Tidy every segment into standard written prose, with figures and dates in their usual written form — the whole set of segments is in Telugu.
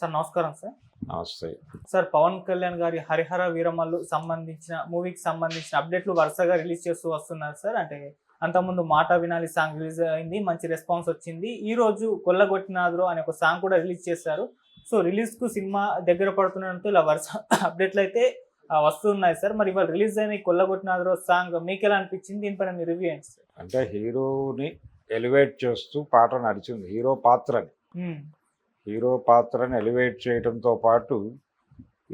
సార్ నమస్కారం సార్. నమస్తే. సార్ పవన్ కళ్యాణ్ గారి 'హరిహర వీరమల్లు' సంబంధించిన మూవీకి సంబంధించిన అప్డేట్లు వరుసగా రిలీజ్ చేస్తూ వస్తున్నారు సార్. అంటే అంతకుముందు 'మాట వినాలి' సాంగ్ రిలీజ్ అయింది, మంచి రెస్పాన్స్ వచ్చింది. ఈ రోజు 'కొల్లగొట్టినాద్రో' అనే ఒక సాంగ్ కూడా రిలీజ్ చేశారు. సో రిలీజ్కు సినిమా దగ్గర పడుతుండడంతో ఇలా వరుస అప్డేట్లు అయితే వస్తున్నాయి సార్. మరి ఇవాళ రిలీజ్ అయిన ఈ 'కొల్లగొట్టినాద్రో' సాంగ్ మీకు ఎలా అనిపించింది? దీనిపైన మీ రివ్యూ ఏంటి సార్? అంటే హీరోని ఎలివేట్ చేస్తూ పాట నడిచింది. హీరో పాత్రని ఎలివేట్ చేయడంతో పాటు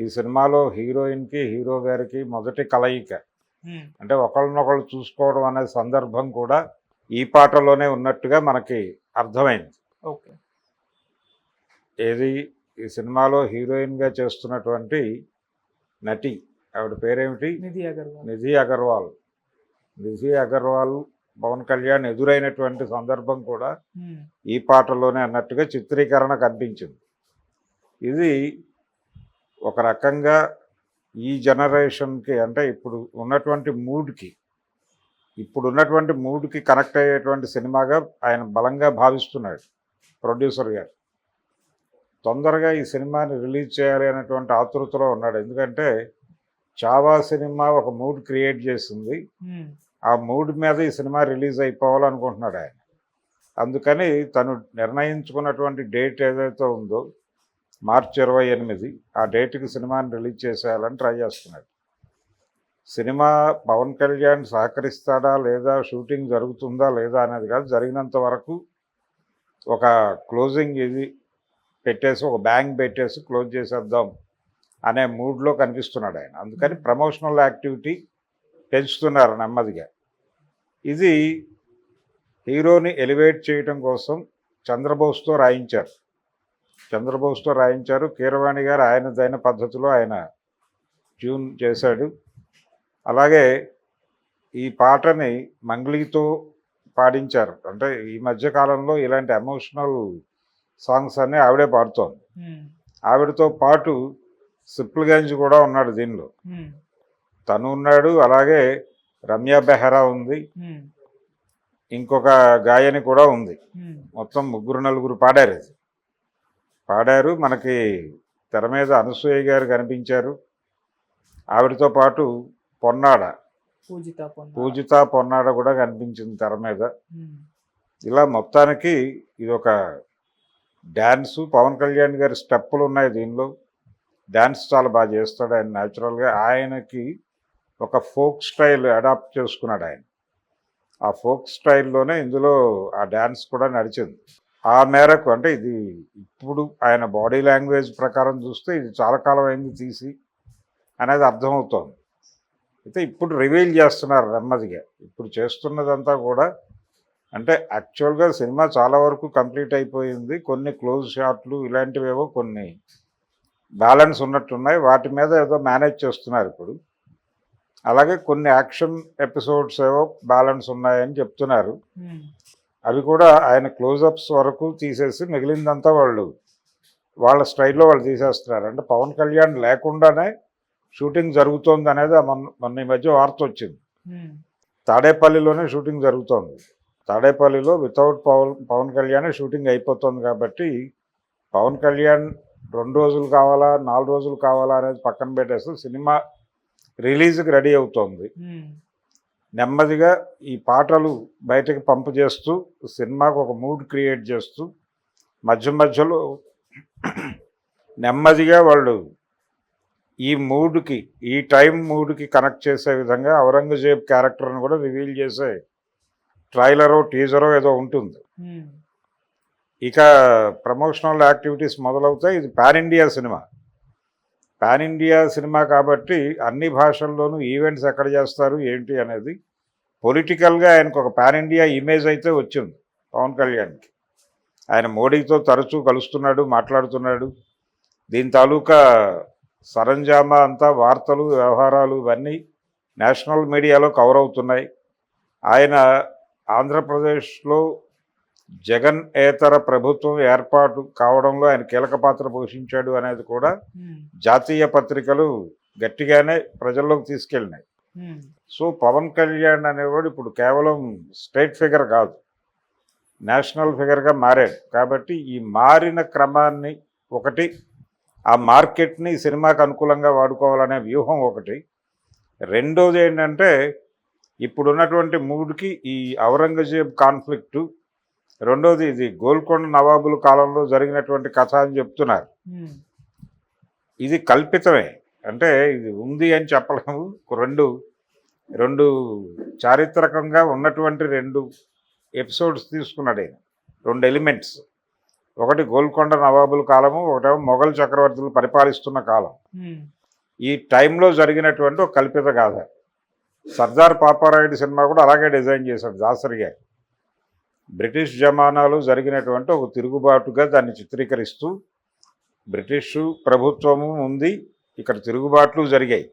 ఈ సినిమాలో హీరోయిన్కి హీరో గారికి మొదటి కలయిక, అంటే ఒకళ్ళనొకళ్ళు చూసుకోవడం అనే సందర్భం కూడా ఈ పాటలోనే ఉన్నట్టుగా మనకి అర్థమైంది. ఓకే. ఏది ఈ సినిమాలో హీరోయిన్గా చేస్తున్నటువంటి నటి, ఆవిడ పేరేమిటి? నిధి అగర్వాల్. నిధి అగర్వాల్ పవన్ కళ్యాణ్ ఎదురైనటువంటి సందర్భం కూడా ఈ పాటలోనే అన్నట్టుగా చిత్రీకరణ కనిపించింది. ఇది ఒక రకంగా ఈ జనరేషన్కి, అంటే ఉన్నటువంటి మూడ్కి కనెక్ట్ అయ్యేటువంటి సినిమాగా ఆయన బలంగా భావిస్తున్నాడు ప్రొడ్యూసర్ గారు. తొందరగా ఈ సినిమాని రిలీజ్ చేయాలి అనేటువంటి ఆతృతలో ఉన్నాడు. ఎందుకంటే చావా సినిమా ఒక మూడ్ క్రియేట్ చేసింది. ఆ మూడ్ మీద ఈ సినిమా రిలీజ్ అయిపోవాలనుకుంటున్నాడు ఆయన. అందుకని తను నిర్ణయించుకున్నటువంటి డేట్ ఏదైతే ఉందో మార్చి 28, ఆ డేట్కి సినిమాని రిలీజ్ చేసేయాలని ట్రై చేస్తున్నాడు. సినిమా పవన్ కళ్యాణ్ సహకరిస్తాడా లేదా, షూటింగ్ జరుగుతుందా లేదా అనేది కాదు, జరిగినంత వరకు ఒక క్లోజింగ్ ఇది పెట్టేసి, ఒక బ్యాంగ్ పెట్టేసి క్లోజ్ చేసేద్దాం అనే మూడ్లో కనిపిస్తున్నాడు ఆయన. అందుకని ప్రమోషనల్ యాక్టివిటీ పెంచుతున్నారు నెమ్మదిగా. ఇది హీరోని ఎలివేట్ చేయడం కోసం చంద్రబోస్తో రాయించారు. కీరవాణి గారు ఆయనదైన పద్ధతిలో ఆయన ట్యూన్ చేశాడు. అలాగే ఈ పాటని మంగ్లీతో పాడించారు. అంటే ఈ మధ్యకాలంలో ఇలాంటి ఎమోషనల్ సాంగ్స్ అన్నీ ఆవిడే పాడుతోంది. ఆవిడతో పాటు సిప్లిగంజ్ కూడా ఉన్నాడు దీనిలో. తను ఉన్నాడు, అలాగే రమ్య బెహరా ఉంది, ఇంకొక గాయని కూడా ఉంది. మొత్తం 3-4 పాడారు. మనకి తెర మీద అనసూయ గారు కనిపించారు. ఆవిడతో పాటు పూజిత పొన్నాడ కూడా కనిపించింది తెర మీద. ఇలా మొత్తానికి ఇది ఒక డ్యాన్సు. పవన్ కళ్యాణ్ గారి స్టెప్పులు ఉన్నాయి దీనిలో. డ్యాన్స్ చాలా బాగా చేస్తాడు ఆయన న్యాచురల్గా. ఆయనకి ఒక ఫోక్ స్టైల్ అడాప్ట్ చేసుకున్నాడు ఆయన. ఆ ఫోక్ స్టైల్లోనే ఇందులో ఆ డ్యాన్స్ కూడా నడిచింది. ఆ మేరకు, అంటే ఇది ఇప్పుడు ఆయన బాడీ లాంగ్వేజ్ ప్రకారం చూస్తే ఇది చాలా కాలం అయింది తీసి అనేది అర్థమవుతోంది. అయితే ఇప్పుడు రివీల్ చేస్తున్నారు నెమ్మదిగా. ఇప్పుడు చేస్తున్నదంతా కూడా, అంటే యాక్చువల్గా సినిమా చాలా వరకు కంప్లీట్ అయిపోయింది. కొన్ని క్లోజ్ షాట్లు ఇలాంటివేవో కొన్ని బ్యాలెన్స్ ఉన్నట్టున్నాయి. వాటి మీద ఏదో మేనేజ్ చేస్తున్నారు ఇప్పుడు. అలాగే కొన్ని యాక్షన్ ఎపిసోడ్స్ ఏవో బ్యాలెన్స్ ఉన్నాయని చెప్తున్నారు. అవి కూడా ఆయన క్లోజప్స్ వరకు తీసేసి మిగిలిందంతా వాళ్ళ స్టైల్లో వాళ్ళు తీసేస్తున్నారు. అంటే పవన్ కళ్యాణ్ లేకుండానే షూటింగ్ జరుగుతోంది అనేది మొన్న ఈ మధ్య వార్త వచ్చింది. తాడేపల్లిలోనే షూటింగ్ జరుగుతోంది. తాడేపల్లిలో వితౌట్ పవన్ కళ్యాణ్ షూటింగ్ అయిపోతుంది. కాబట్టి పవన్ కళ్యాణ్ 2 రోజులు కావాలా 4 రోజులు కావాలా అనేది పక్కన పెట్టేసి సినిమా రిలీజ్కి రెడీ అవుతోంది. నెమ్మదిగా ఈ పాటలు బయటకు పంపు చేస్తూ సినిమాకు ఒక మూడ్ క్రియేట్ చేస్తూ మధ్యలో నెమ్మదిగా వాళ్ళు ఈ టైం మూడ్కి కనెక్ట్ చేసే విధంగా ఔరంగజేబ్ క్యారెక్టర్ని కూడా రివీల్ చేసే ట్రైలరో టీజరో ఏదో ఉంటుంది. ఇక ప్రమోషనల్ యాక్టివిటీస్ మొదలవుతాయి. ఇది పాన్ ఇండియా సినిమా కాబట్టి అన్ని భాషల్లోనూ ఈవెంట్స్ ఎక్కడ చేస్తారు ఏంటి అనేది పొలిటికల్గా ఆయనకు ఒక పాన్ ఇండియా ఇమేజ్ అయితే వచ్చింది పవన్ కళ్యాణ్కి. ఆయన మోడీతో తరచూ కలుస్తున్నాడు, మాట్లాడుతున్నాడు. దీని తాలూకా సరంజామా అంతా, వార్తలు, వ్యవహారాలు ఇవన్నీ నేషనల్ మీడియాలో కవర్ అవుతున్నాయి. ఆయన ఆంధ్రప్రదేశ్లో జగన్ ఏతర ప్రభుత్వం ఏర్పాటు కావడంలో ఆయన కీలక పాత్ర పోషించాడు అనేది కూడా జాతీయ పత్రికలు గట్టిగానే ప్రజల్లోకి తీసుకెళ్ళినాయి. సో పవన్ కళ్యాణ్ అనేవాడు ఇప్పుడు కేవలం స్టేట్ ఫిగర్ కాదు, నేషనల్ ఫిగర్గా మారాడు. కాబట్టి ఈ మారిన క్రమాన్ని ఒకటి ఆ మార్కెట్ని సినిమాకి అనుకూలంగా వాడుకోవాలనే వ్యూహం ఒకటి. రెండోది ఏంటంటే ఇప్పుడున్నటువంటి మూడ్కి ఈ ఔరంగజేబ్ కాన్ఫ్లిక్టు, రెండోది ఇది గోల్కొండ నవాబుల కాలంలో జరిగినటువంటి కథ అని చెప్తున్నారు. ఇది కల్పితమే, అంటే ఇది ఉంది అని చెప్పలేము. రెండు చారిత్రకంగా ఉన్నటువంటి 2 ఎపిసోడ్స్ తీసుకున్నాడు ఆయన, 2 ఎలిమెంట్స్. ఒకటి గోల్కొండ నవాబుల కాలము, ఒకటేమో మొఘల్ చక్రవర్తులు పరిపాలిస్తున్న కాలం. ఈ టైంలో జరిగినటువంటి ఒక కల్పిత గాథ. సర్దార్ పాపారాయుడు సినిమా కూడా అలాగే డిజైన్ చేశాడు దాసరి గారు. బ్రిటిష్ జమానాలో జరిగినటువంటి ఒక తిరుగుబాటుగా దాన్ని చిత్రీకరిస్తూ, బ్రిటిషు ప్రభుత్వము ఉంది, ఇక్కడ తిరుగుబాట్లు జరిగాయి,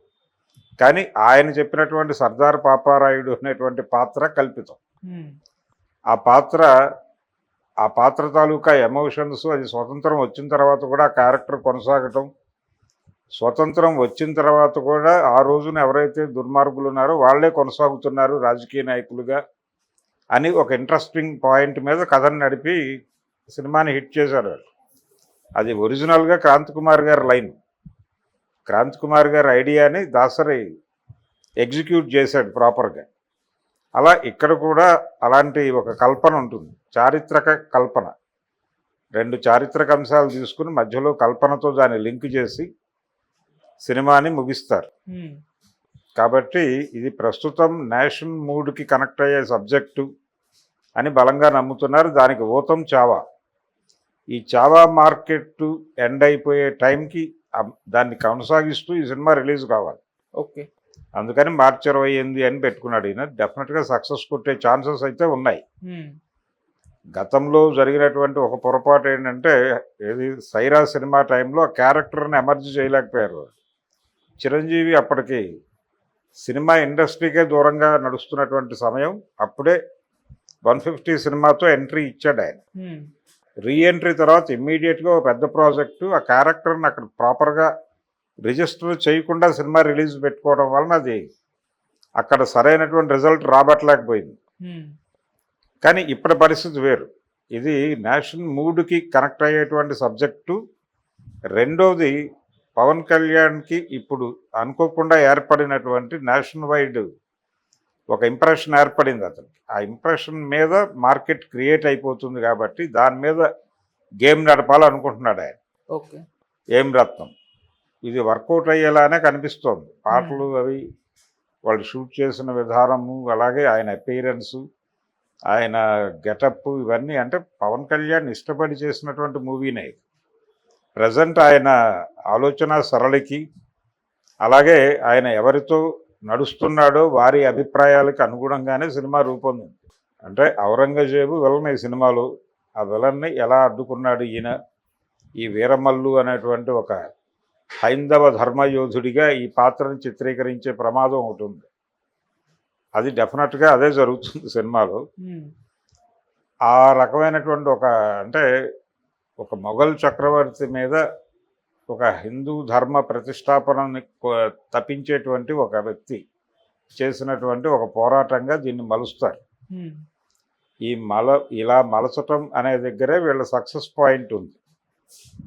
కానీ ఆయన చెప్పినటువంటి సర్దార్ పాపారాయుడు అనేటువంటి పాత్ర కల్పితం. ఆ పాత్ర తాలూకా ఎమోషన్స్, అది స్వతంత్రం వచ్చిన తర్వాత కూడా ఆ క్యారెక్టర్ కొనసాగటం, స్వతంత్రం వచ్చిన తర్వాత కూడా ఆ రోజున ఎవరైతే దుర్మార్గులు ఉన్నారో వాళ్ళే కొనసాగుతున్నారు రాజకీయ నాయకులుగా అని ఒక ఇంట్రెస్టింగ్ పాయింట్ మీద కథను నడిపి సినిమాని హిట్ చేశారు. అది ఒరిజినల్గా క్రాంతి కుమార్ గారి లైన్, క్రాంతి కుమార్ గారి ఐడియాని దాసరి ఎగ్జిక్యూట్ చేశాడు ప్రాపర్గా. అలా ఇక్కడ కూడా అలాంటి ఒక కల్పన ఉంటుంది, చారిత్రక కల్పన. 2 చారిత్రక అంశాలు తీసుకుని మధ్యలో కల్పనతో దాన్ని లింక్ చేసి సినిమాని ముగిస్తారు. కాబట్టి ఇది ప్రస్తుతం నేషనల్ మూడ్కి కనెక్ట్ అయ్యే సబ్జెక్టు అని బలంగా నమ్ముతున్నారు. దానికి ఊతం చావా. ఈ చావా మార్కెట్ ఎండ్ అయిపోయే టైంకి దాన్ని కొనసాగిస్తూ ఈ సినిమా రిలీజ్ కావాలి. ఓకే, అందుకని మార్చి 28 అని పెట్టుకున్నాడు ఈయన. డెఫినెట్గా సక్సెస్ కొట్టే ఛాన్సెస్ అయితే ఉన్నాయి. గతంలో జరిగినటువంటి ఒక పొరపాటు ఏంటంటే, ఏది సైరా సినిమా టైంలో ఆ క్యారెక్టర్ని ఎమర్జ్ చేయలేకపోయారు. చిరంజీవి అప్పటికి సినిమా ఇండస్ట్రీకే దూరంగా నడుస్తున్నటువంటి సమయం. అప్పుడే 150 సినిమాతో ఎంట్రీ ఇచ్చాడు ఆయన. రీఎంట్రీ తర్వాత ఇమ్మీడియట్గా ఒక పెద్ద ప్రాజెక్టు, ఆ క్యారెక్టర్ని అక్కడ ప్రాపర్గా రిజిస్టర్ చేయకుండా సినిమా రిలీజ్ పెట్టుకోవడం వలన అది అక్కడ సరైనటువంటి రిజల్ట్ రాబట్టలేకపోయింది. కానీ ఇప్పటి పరిస్థితి వేరు. ఇది నేషనల్ మూడ్కి కనెక్ట్ అయ్యేటువంటి సబ్జెక్టు. రెండోది పవన్ కళ్యాణ్కి ఇప్పుడు అనుకోకుండా ఏర్పడినటువంటి నేషనల్ వైడ్ ఒక ఇంప్రెషన్ ఏర్పడింది అతనికి. ఆ ఇంప్రెషన్ మీద మార్కెట్ క్రియేట్ అయిపోతుంది కాబట్టి దాని మీద గేమ్ నడపాలనుకుంటున్నాడు ఆయన. ఓకే, ఏం రత్నం ఇది వర్కౌట్ అయ్యేలానే కనిపిస్తోంది. పాటలు అవి వాళ్ళు షూట్ చేసిన విధానము, అలాగే ఆయన అపీరెన్సు, ఆయన గెటప్, ఇవన్నీ అంటే పవన్ కళ్యాణ్ ఇష్టపడి చేసినటువంటి మూవీనే. ప్రజెంట్ ఆయన ఆలోచన సరళికి, అలాగే ఆయన ఎవరితో నడుస్తున్నాడో వారి అభిప్రాయాలకు అనుగుణంగానే సినిమా రూపొందింది. అంటే ఔరంగజేబు విలన్ ఈ సినిమాలో, ఆ విలన్ని ఎలా అడ్డుకున్నాడు ఈయన, ఈ వీరమల్లు అనేటువంటి ఒక హైందవ ధర్మయోధుడిగా ఈ పాత్రను చిత్రీకరించే ప్రమాదం ఒకటి ఉంది. అది డెఫినెట్గా అదే జరుగుతుంది సినిమాలో. ఆ రకమైనటువంటి ఒక మొఘల్ చక్రవర్తి మీద ఒక హిందూ ధర్మ ప్రతిష్టాపనని తప్పించేటువంటి ఒక వ్యక్తి చేసినటువంటి ఒక పోరాటంగా దీన్ని మలుస్తారు. ఇలా మలచటం అనే దగ్గరే వీళ్ళ సక్సెస్ పాయింట్ ఉంది.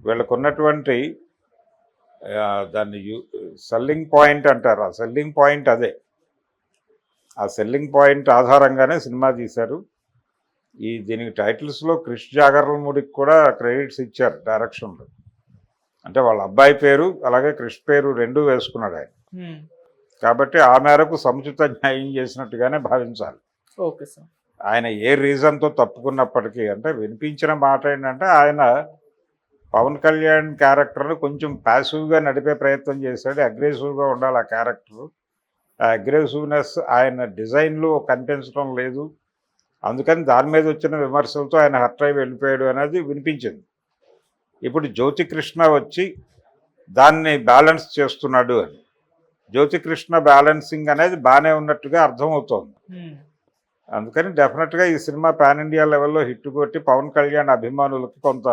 వీళ్ళకున్నటువంటి దాన్ని సెల్లింగ్ పాయింట్ అంటారు. ఆ సెల్లింగ్ పాయింట్ అదే. ఆ సెల్లింగ్ పాయింట్ ఆధారంగానే సినిమా తీశారు. దీనికి టైటిల్స్లో క్రిష్ జాగర్లమూడికి కూడా క్రెడిట్స్ ఇచ్చారు డైరెక్షన్లో. అంటే వాళ్ళ అబ్బాయి పేరు అలాగే క్రిష్ పేరు 2 వేసుకున్నాడు ఆయన. కాబట్టి ఆ మేరకు సముచిత న్యాయం చేసినట్టుగానే భావించాలి. Okay sir. ఆయన ఏ రీజన్తో తప్పుకున్నప్పటికీ, అంటే వినిపించిన మాట ఏంటంటే, ఆయన పవన్ కళ్యాణ్ క్యారెక్టర్ను కొంచెం ప్యాసివ్గా నడిపే ప్రయత్నం చేశాడు. అగ్రెసివ్గా ఉండాలి ఆ క్యారెక్టరు. ఆ అగ్రెసివ్నెస్ ఆయన డిజైన్లో కనిపించడం లేదు. అందుకని దాని మీద వచ్చిన విమర్శలతో ఆయన హర్ట్ అయి వెళ్ళిపోయాడు అనేది వినిపించింది. ఇప్పుడు జ్యోతికృష్ణ వచ్చి దాన్ని బ్యాలెన్స్ చేస్తున్నాడు అని. జ్యోతికృష్ణ బ్యాలెన్సింగ్ అనేది బాగానే ఉన్నట్టుగా అర్థమవుతోంది. అందుకని డెఫినెట్గా ఈ సినిమా పాన్ ఇండియా లెవెల్లో హిట్ కొట్టి పవన్ కళ్యాణ్ అభిమానులకి కొంత